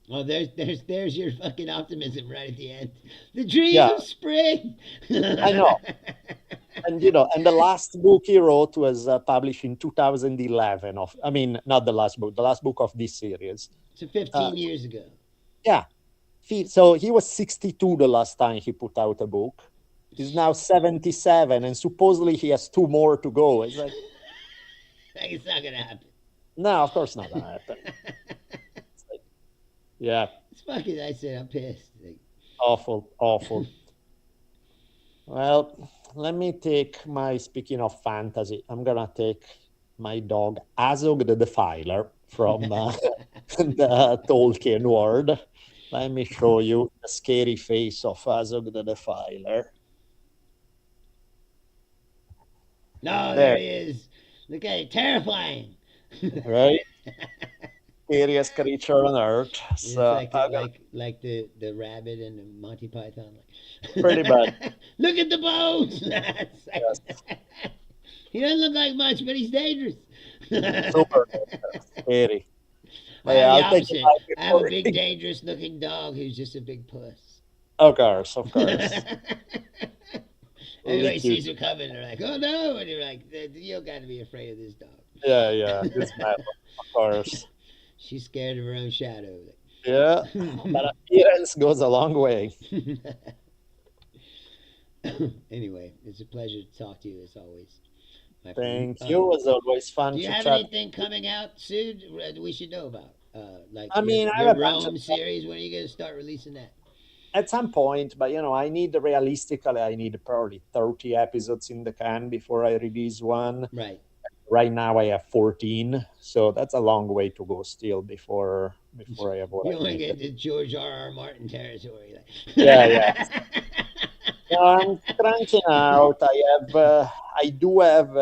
Oh, there's your fucking optimism right at the end. The dream Yeah, of spring. I know. And and the last book he wrote was published in 2011. I mean, not the last book, the last book of this series. So Uh, 15 years ago. yeah. So he was 62 the last time he put out a book. He's now 77, and supposedly he has two more to go. It's like, Like, it's not gonna happen. no, of course not gonna happen. It's like, yeah, It's fucking. I said I'm pissed. Like, awful, awful. Well, let me take speaking of fantasy, I'm gonna take my dog Azog the Defiler from the Tolkien world. Let me show you the scary face of Azog the Defiler. no, there There, he is. Look at it, terrifying. right? Scariest creature on earth. It's So like I'm gonna the rabbit and the Monty Python. pretty much, Like, look at the bones. It's yes, like- he doesn't look like much, but he's dangerous. super scary. I But have yeah, the I'll take it opposite. out I have a before. big, dangerous looking dog who's just a big puss. Of course, of course. Everybody Lick you. sees her coming, they're like, "Oh no!" And you're like, "You don't got to be afraid of this Yeah, yeah, dog." it's mad, of course. She's scared of her own shadow. Yeah, but appearance goes a long way. Anyway, it's a pleasure to talk to you as always, my friend. Thank you. It's always fun Do you to have chat. anything coming out soon we should know about? Like I mean, I your have a bunch of Rome series. When are you going to start releasing that? at some point, but I need realistically, I need probably 30 episodes in the can before I release one. Right. Right now, I have 14, so that's a long way to go still before I have what You I want to need. get into George R. R. Martin territory. Yeah, yeah. No, I'm cranking out. I do have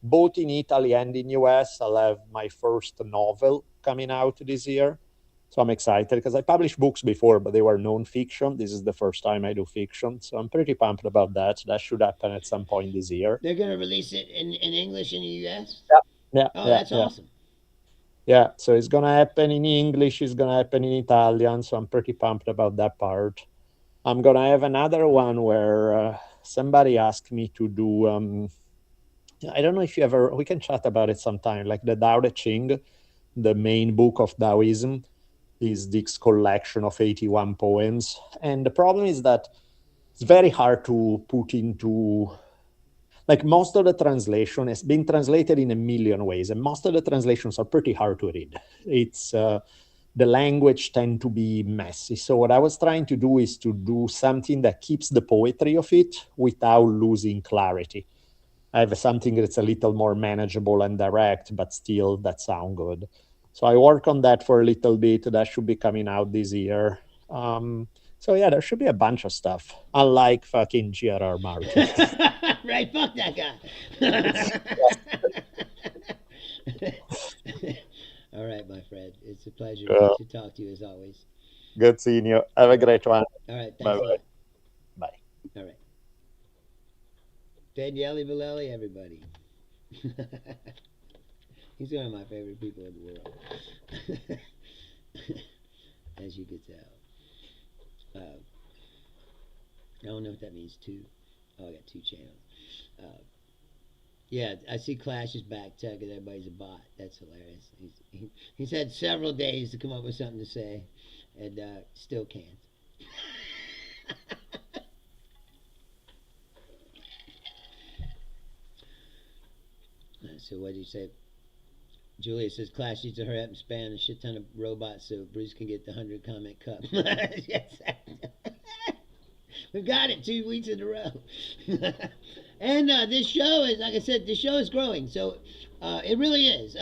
both in Italy and in US. I'll have my first novel coming out this year, so I'm excited because I published books before, but they were non-fiction. This is the first time I do fiction, so I'm pretty pumped about that. That should happen at some point this year. They're going to release it in English in the U.S. Yeah, yeah, Oh, yeah, that's yeah. awesome. Yeah, so it's gonna happen in English. It's gonna happen in Italian. So I'm pretty pumped about that part. I'm gonna have another one where somebody asked me to do. I don't know if you ever. We can chat about it sometime. Like the Tao Te Ching, the main book of Taoism, is this collection of 81 poems. And the problem is that it's very hard to put into. Like most of the translation has been translated in a million ways, and most of the translations are pretty hard to read. It's the language tend to be messy. So what I was trying to do is to do something that keeps the poetry of it without losing clarity. I have something that's a little more manageable and direct, but still that sound good. So I work on that for a little bit. That should be coming out this year. So yeah, there should be a bunch of stuff. Unlike fucking G.R.R. Martin. Right, fuck that guy. All right, my friend. It's a pleasure Uh, to talk to you as always. Good seeing you. Have a great one. All right, Bye thanks a bye. lot. Bye. All right. Daniele Bolelli, everybody. He's one of my favorite people in the world. As you could tell. I don't know what that means, too. Oh, I got two channels. Uh, yeah, I see Clash is back tugging everybody's a bot. That's hilarious. He's had several days to come up with something to say, and still can't. So what did you say? Julia says Clash needs to hurry up and spam a shit ton of robots so Bruce can get the 100 comment cup. Yes. We've got it 2 weeks in a row. And this show is, like I said, this show is growing. So it really is.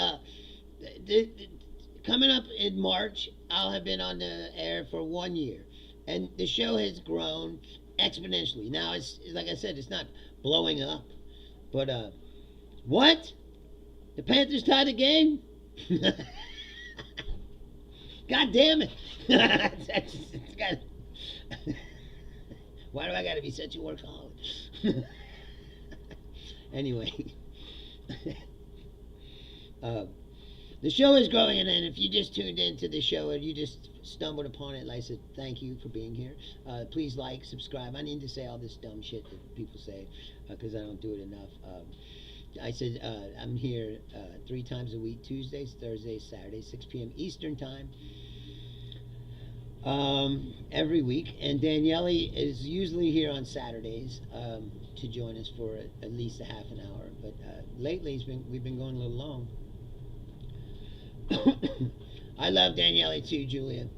Coming up in March, I'll have been on the air for 1 year. And the show has grown exponentially. Now, it's like I said, it's not blowing up. But what? The Panthers tied the game? God damn it. Why do I gotta be such a workaholic? Anyway. The show is growing, and if you just tuned into the show or you just stumbled upon it, like I said, thank you for being here. Please like, subscribe. I need to say all this dumb shit that people say because I don't do it enough. I said I'm here 3 times a week: Tuesdays, Thursdays, Saturdays, 6 p.m. Eastern time. Every week, and Daniele is usually here on Saturdays to join us for at least a half an hour. But lately, we've been going a little long. I love Daniele too, Julia.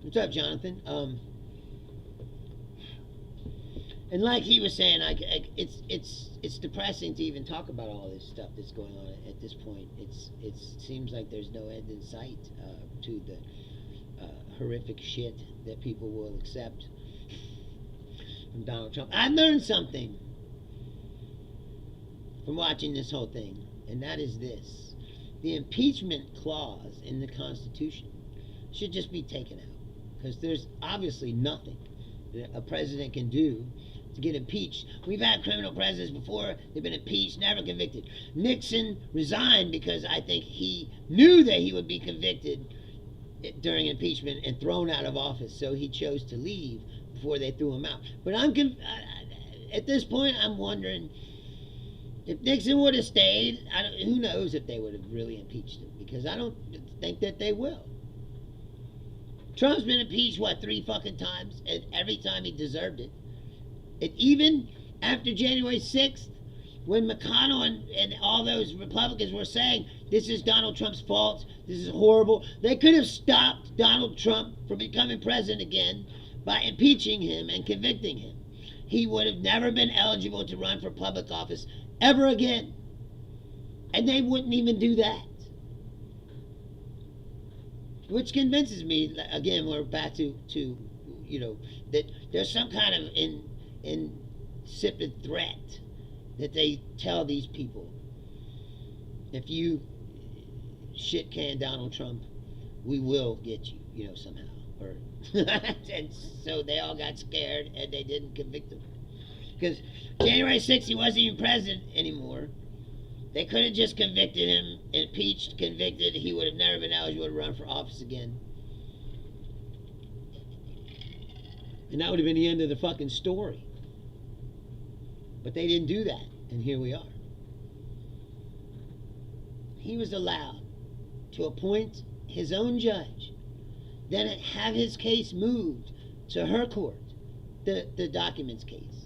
What's up, Jonathan? And like he was saying, it's depressing to even talk about all this stuff that's going on at this point. It seems like there's no end in sight to the horrific shit that people will accept from Donald Trump. I learned something from watching this whole thing, and that is this. The impeachment clause in the Constitution should just be taken out, because there's obviously nothing that a president can do to get impeached. We've had criminal presidents before. They've been impeached, never convicted. Nixon resigned because I think he knew that he would be convicted during impeachment and thrown out of office, so he chose to leave before they threw him out. But at this point, I'm wondering if Nixon would have stayed. Who knows if they would have really impeached him, because I don't think that they will. Trump's been impeached, 3 fucking times, and every time he deserved it. And even after January 6th, when McConnell and all those Republicans were saying, this is Donald Trump's fault, this is horrible, they could have stopped Donald Trump from becoming president again by impeaching him and convicting him. He would have never been eligible to run for public office ever again. And they wouldn't even do that. Which convinces me, again, we're back to that there's some kind of insipid threat that they tell these people. If you shit can Donald Trump, we will get you, somehow. Or and so they all got scared and they didn't convict him. Because January 6th, he wasn't even president anymore. They could have just convicted him, impeached, convicted. He would have never been eligible to run for office again. And that would have been the end of the fucking story. But they didn't do that, and here we are. He was allowed to appoint his own judge, then have his case moved to her court, the documents case.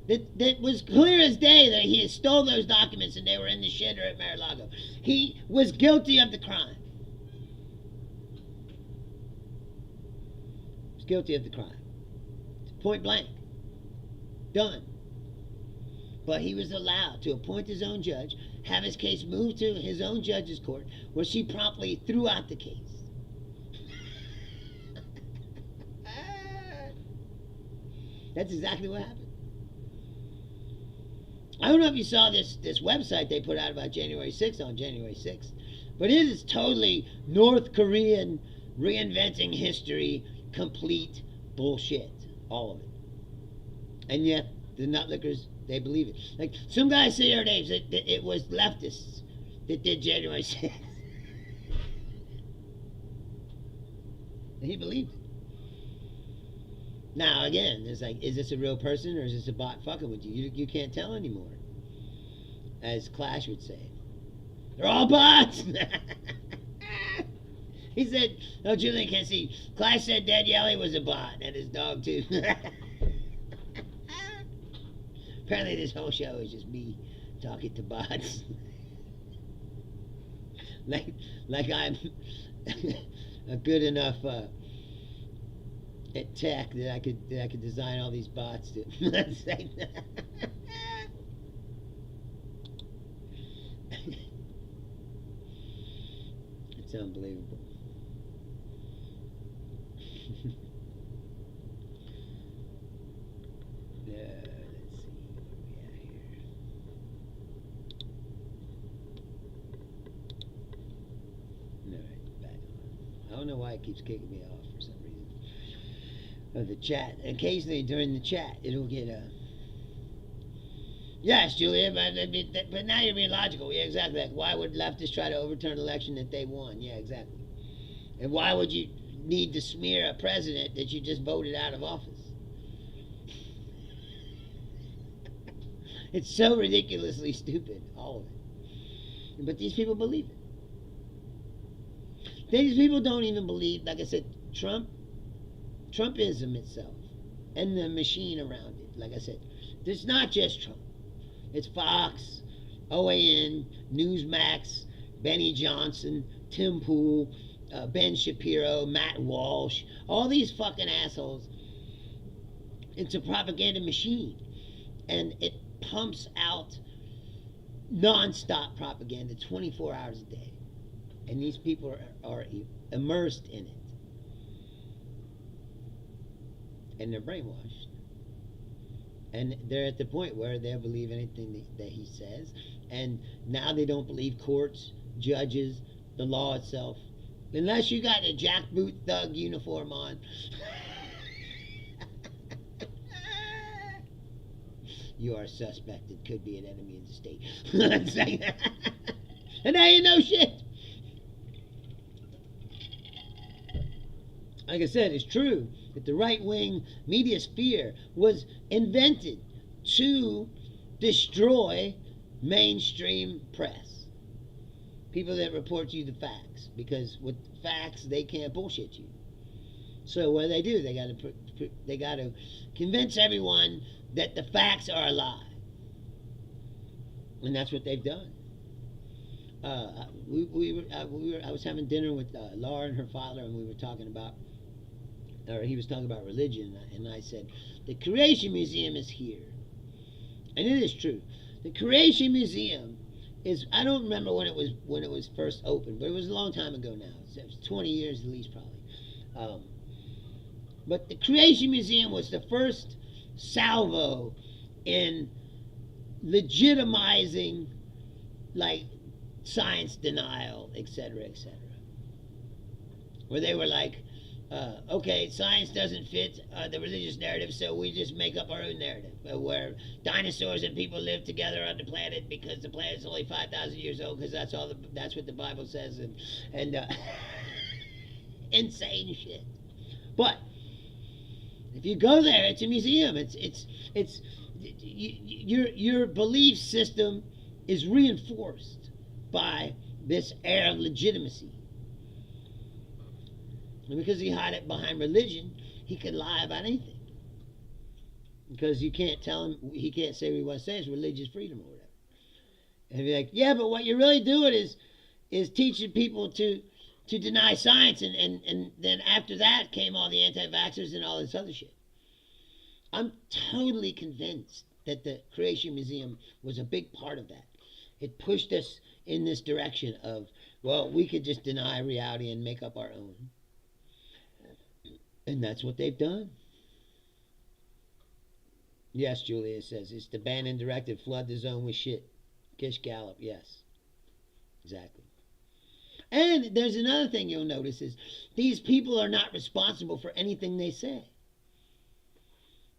That was clear as day that he had stole those documents and they were in the shitter at Mar-a-Lago. He was guilty of the crime. He was guilty of the crime. Point blank. Done. But he was allowed to appoint his own judge, have his case moved to his own judge's court, where she promptly threw out the case. That's exactly what happened. I don't know if you saw this website they put out about January 6th on January 6th, but it is totally North Korean reinventing history, complete bullshit, all of it. And yet the nutlickers, they believe it. Like some guy said the other day that it was leftists that did January 6th. And he believed it. Now again, it's like, is this a real person or is this a bot fucking with you? You can't tell anymore. As Clash would say. They're all bots! He said, no, Julian can't see. Clash said Daniele was a bot, and his dog too. Apparently this whole show is just me talking to bots. like I'm a good enough at tech that I could design all these bots to. It's unbelievable. Let's see where we at here. Alright, back on. I don't know why it keeps kicking me off for some reason. The chat. Occasionally during the chat, it'll get Yes, Julia, but now you're being logical. Yeah, exactly. Like, why would leftists try to overturn an election that they won? Yeah, exactly. And why would you need to smear a president that you just voted out of office? It's so ridiculously stupid, all of it. But these people believe it. These people don't even believe, like I said, Trumpism itself, and the machine around it. Like I said, it's not just Trump. It's Fox, OAN, Newsmax, Benny Johnson, Tim Pool, Ben Shapiro, Matt Walsh, all these fucking assholes. It's a propaganda machine, and it pumps out nonstop propaganda 24 hours a day. And these people are immersed in it. And they're brainwashed. And they're at the point where they'll believe anything that he says. And now they don't believe courts, judges, the law itself. Unless you got a jackboot thug uniform on. You are suspected, could be an enemy of the state. And now you know shit. Like I said, it's true that the right-wing media sphere was invented to destroy mainstream press. People that report you the facts, because with facts they can't bullshit you. So what do? They got to convince everyone that the facts are a lie, and that's what they've done. I was having dinner with Laura and her father, and we were talking about, or he was talking about religion, and I said, the Creation Museum is here, and it is true. The Creation Museum is, I don't remember when it was first opened, but it was a long time ago now. It was 20 years at least, probably. But the Creation Museum was the first salvo in legitimizing, like, science denial, etc., etc. Where they were like, okay, science doesn't fit the religious narrative, so we just make up our own narrative. Where dinosaurs and people live together on the planet because the planet's only 5,000 years old, because that's what the Bible says, and insane shit. But if you go there, it's a museum. Your belief system is reinforced by this air of legitimacy. And because he hid it behind religion, he could lie about anything. Because you can't tell him, he can't say what he wants to say. It's religious freedom or whatever. And be like, yeah, but what you're really doing is teaching people to deny science, and then after that came all the anti-vaxxers and all this other shit. I'm totally convinced that the Creation Museum was a big part of that. It pushed us in this direction of, well, we could just deny reality and make up our own. And that's what they've done. Yes, Julia says, it's the Bannon directive, flood the zone with shit. Kish Gallup, yes. Exactly. And there's another thing you'll notice is these people are not responsible for anything they say.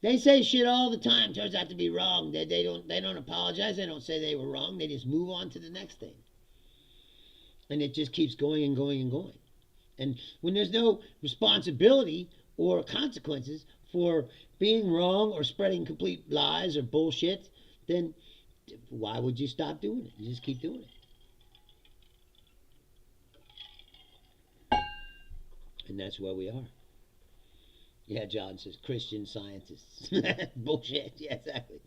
They say shit all the time, turns out to be wrong. They don't apologize, they don't say they were wrong, they just move on to the next thing. And it just keeps going and going and going. And when there's no responsibility or consequences for being wrong or spreading complete lies or bullshit, then why would you stop doing it? You just keep doing it. And that's where we are. Yeah, John says Christian scientists. Bullshit. Yeah, exactly.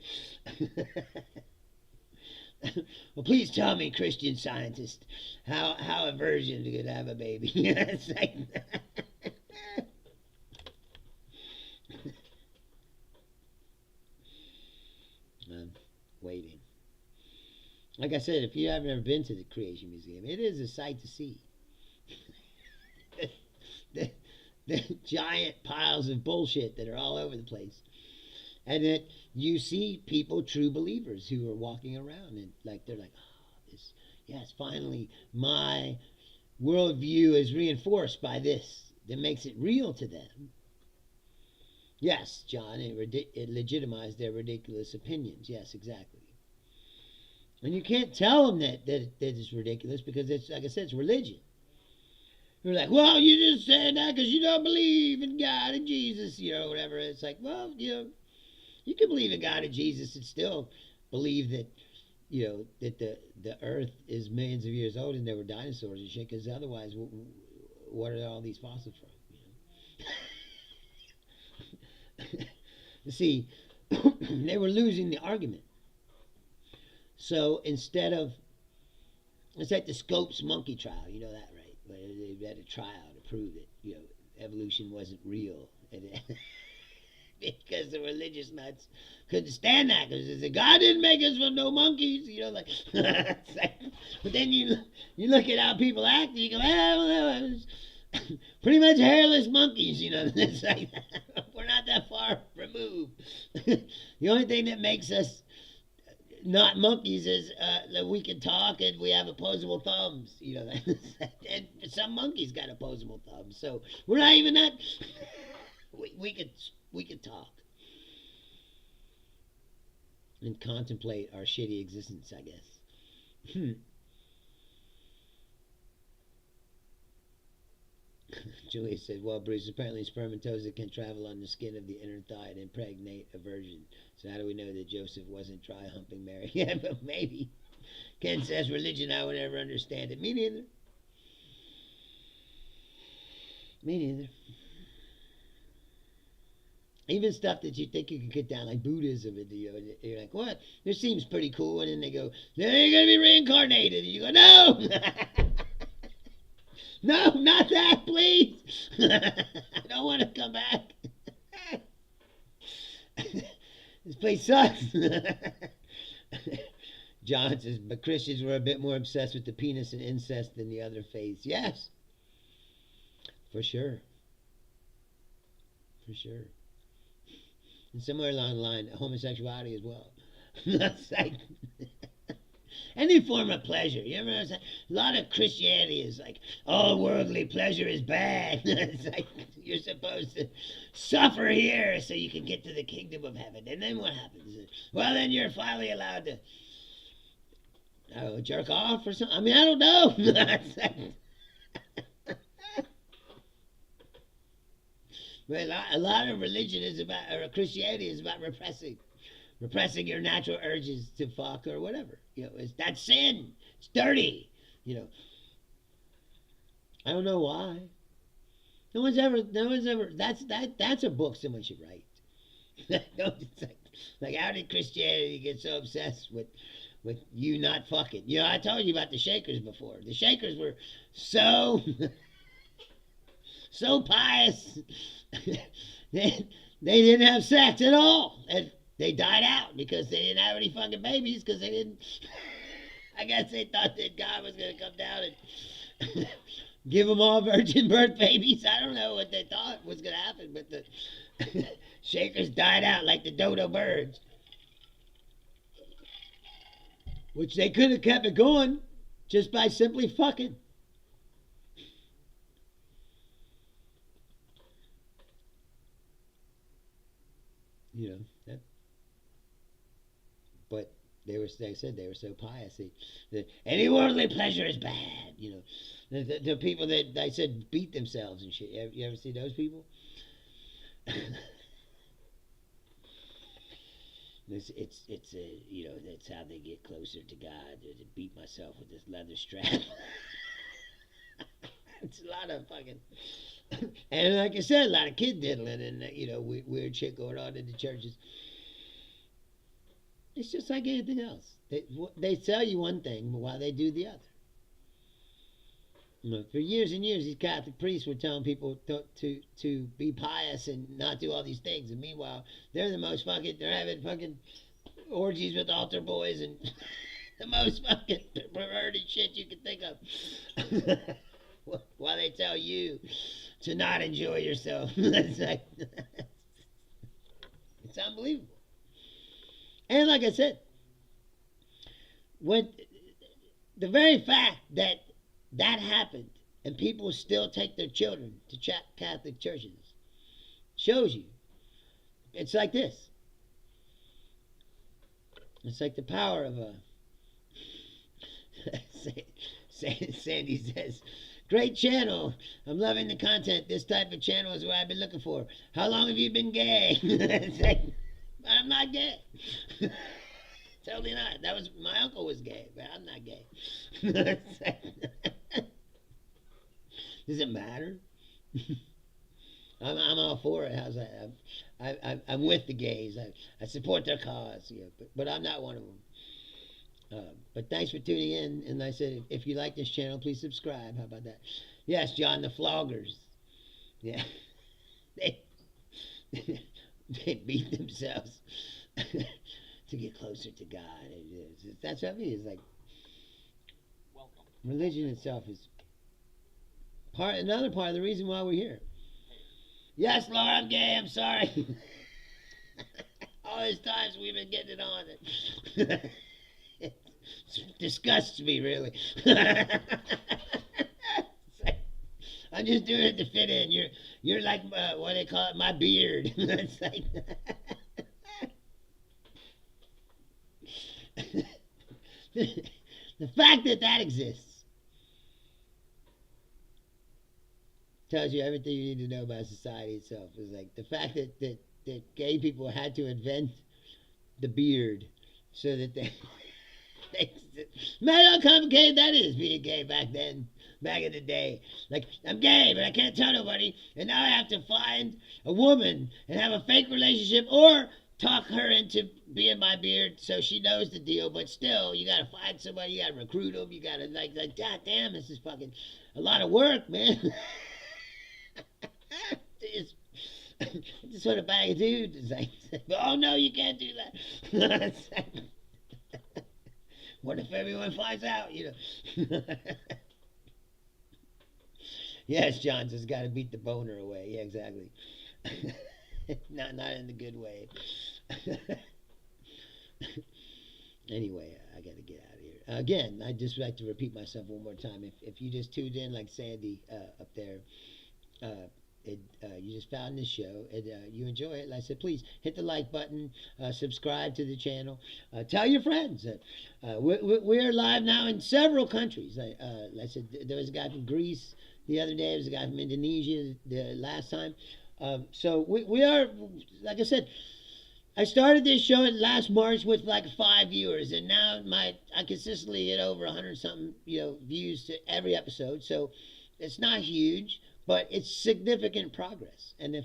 Well, please tell me, Christian scientist, how a virgin could have a baby. It's like, I'm waiting. Like I said, if you have never been to the Creation Museum, it is a sight to see. The giant piles of bullshit that are all over the place. And that you see people, true believers, who are walking around and like they're like, oh, yes, finally my worldview is reinforced by this. That makes it real to them. Yes, John, it legitimized their ridiculous opinions. Yes, exactly. And you can't tell them that it's ridiculous because it's, like I said, it's religion. They're like, well, you just said that because you don't believe in God and Jesus, whatever. It's like, well, you can believe in God and Jesus and still believe that, that the Earth is millions of years old and there were dinosaurs and shit. Because otherwise, what are all these fossils from? See, they were losing the argument. So instead of, it's like the Scopes monkey trial, you know that, right? Where they had a trial to prove that, evolution wasn't real. Because the religious nuts couldn't stand that. Because they said, God didn't make us from no monkeys. Like, but then you look at how people act, and you go, well, pretty much hairless monkeys, It's like, we're not that far removed. The only thing that makes us not monkeys is that we can talk and we have opposable thumbs. And some monkeys got opposable thumbs, so we're not even that. We could talk and contemplate our shitty existence, I guess. Julia said, well, Bruce, apparently spermatozoa can travel on the skin of the inner thigh and impregnate a virgin. So how do we know that Joseph wasn't dry humping Mary? Yeah, but maybe. Ken says religion, I would never understand it. Me neither. Me neither. Even stuff that you think you can get down, like Buddhism, and you're like, what? This seems pretty cool. And then they go, then you're going to be reincarnated. And you go, no! No, not that, please. I don't want to come back. This place sucks. John says, but Christians were a bit more obsessed with the penis and incest than the other faiths. Yes, for sure. For sure. And somewhere along the line, homosexuality as well. That's like any form of pleasure. You ever notice that? A lot of Christianity is like, all worldly pleasure is bad. It's like you're supposed to suffer here so you can get to the kingdom of heaven. And then what happens? Well, then you're finally allowed to jerk off or something. I mean, I don't know. But a lot of religion is about, or Christianity is about repressing your natural urges to fuck or whatever. That's sin. It's dirty. I don't know why. No one's ever. That's a book someone should write. Like how did Christianity get so obsessed with you not fucking? I told you about the Shakers before. The Shakers were so so pious. they didn't have sex at all, and they died out because they didn't have any fucking babies because they didn't. I guess they thought that God was going to come down and give them all virgin birth babies. I don't know what they thought was going to happen, but the Shakers died out like the dodo birds, which they could have kept it going just by simply fucking. But they said they were so pious. That any worldly pleasure is bad. The people that I said beat themselves and shit. You ever see those people? It's that's how they get closer to God. To beat myself with this leather strap. It's a lot of fucking. And like I said, a lot of kid diddling and weird shit going on in the churches. It's just like anything else. They tell you one thing while they do the other. For years and years, these Catholic priests were telling people to be pious and not do all these things, and meanwhile, they're having fucking orgies with altar boys and the most fucking perverted shit you can think of. While they tell you to not enjoy yourself. It's unbelievable. And like I said, when the very fact that happened and people still take their children to Catholic churches shows you it's like this. It's like the power of Sandy says, great channel. I'm loving the content. This type of channel is what I've been looking for. How long have you been gay? It's like, I'm not gay. Totally not. That was my uncle was gay, but I'm not gay. Does it matter? I'm all for it. How's that? I'm with the gays. I support their cause. Yeah, but I'm not one of them. But thanks for tuning in. And I said, if you like this channel, please subscribe. How about that? Yes, John, the floggers. Yeah. They, they beat themselves to get closer to God. That's what I mean. It's like religion itself is another part of the reason why we're here. Yes, Laura, I'm gay. I'm sorry. All these times we've been getting it on. It disgusts me, really. I'm just doing it to fit in. You're like what do they call it? My beard. It's like the fact that exists tells you everything you need to know about society itself. Is like the fact that gay people had to invent the beard so that they man, how complicated that is being gay back then, back in the day. Like, I'm gay, but I can't tell nobody, and now I have to find a woman and have a fake relationship or talk her into being my beard so she knows the deal. But still, you gotta find somebody, you gotta recruit them, you gotta like God damn, this is fucking a lot of work, man. Just want to bag a dude. It's like, oh no, you can't do that. What if everyone finds out? You know. Yes, John just got to beat the boner away. Yeah, exactly. not in the good way. Anyway, I got to get out of here. Again, I just like to repeat myself one more time. If you just tuned in like Sandy up there, you just found this show and you enjoy it, like I said, please hit the like button, subscribe to the channel, tell your friends. We're live now in several countries. Like I said, there was a guy from Greece the other day, there was a guy from Indonesia the last time. So we are, like I said, I started this show last March with like 5 viewers, and now I consistently hit over 100 something views to every episode. So it's not huge, but it's significant progress. And if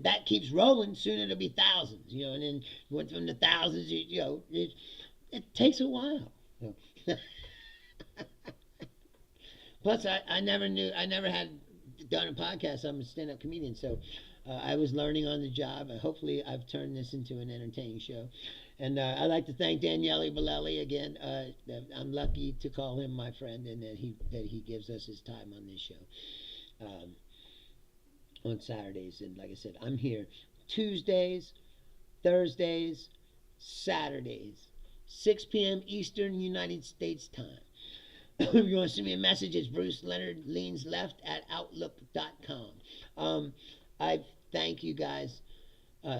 that keeps rolling, soon it'll be thousands, and then went from the thousands, it takes a while. Plus, I never had done a podcast. I'm a stand-up comedian, so I was learning on the job. And hopefully, I've turned this into an entertaining show. And I'd like to thank Daniele Bolelli again. I'm lucky to call him my friend, and that he gives us his time on this show. On Saturdays, and like I said, I'm here Tuesdays, Thursdays, Saturdays, 6 p.m. Eastern United States time. If you want to send me a message, it's Bruce Leonard Leans Left at Outlook.com. I thank you guys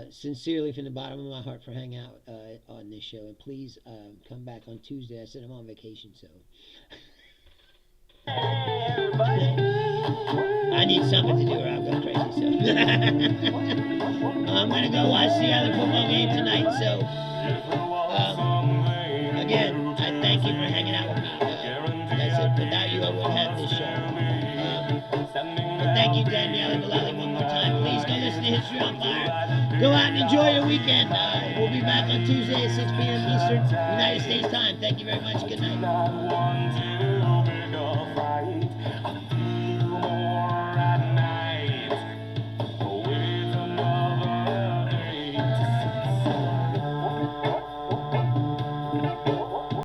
sincerely from the bottom of my heart for hanging out on this show, and please come back on Tuesday. I said I'm on vacation, so I need something to do or I'll go crazy. So I'm gonna go watch the other football game tonight. So again, I thank you for hanging out with me. Like I said, without you, I wouldn't have this show. And thank you, Daniele Bolelli, one more time. Please go listen to History on Fire. Go out and enjoy your weekend. We'll be back on Tuesday at 6 p.m. Eastern United States time. Thank you very much. Good night.